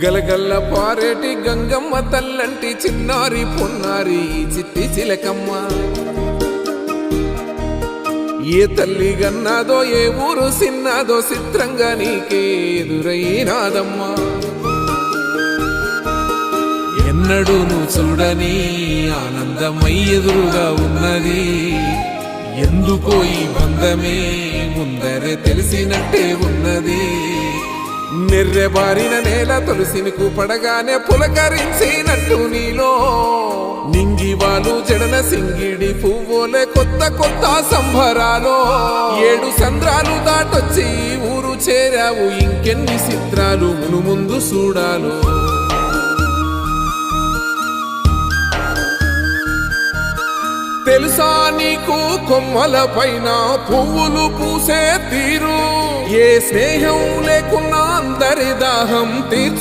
గలగల్ల పారేటి గంగమ్మ తల్లంటి చిన్నారి పొన్నారి చిట్టి చిలకమ్మ ఏ తల్లి గన్నాదో ఏ ఊరు సిన్నాదో చిత్రంగా నీకే ఎదురైనాదమ్మా ఎన్నడూ నువ్వు చూడని ఆనందమై ఎదురుగా ఉన్నది ఎందుకో ఈ బంధమే ముందరే తెలిసినట్టే ఉన్నది నెర్రెబారిన నేల తులసినికు పడగానే పులకరించినట్టు నీలో నింగివాలు జడన సింగిడి పువ్వులే కొత్త కొత్త సంబరాలో 7 సంద్రాలు దాటొచ్చి ఊరు చేరావు ఇంకెన్ని చిత్రాలు మును ముందు చూడాలో తెలుసా నీకు కొమ్మల పైన పువ్వులు పూసే తీరు ఏ స్నేహం లేకున్నా అందరి దాహం తీర్చు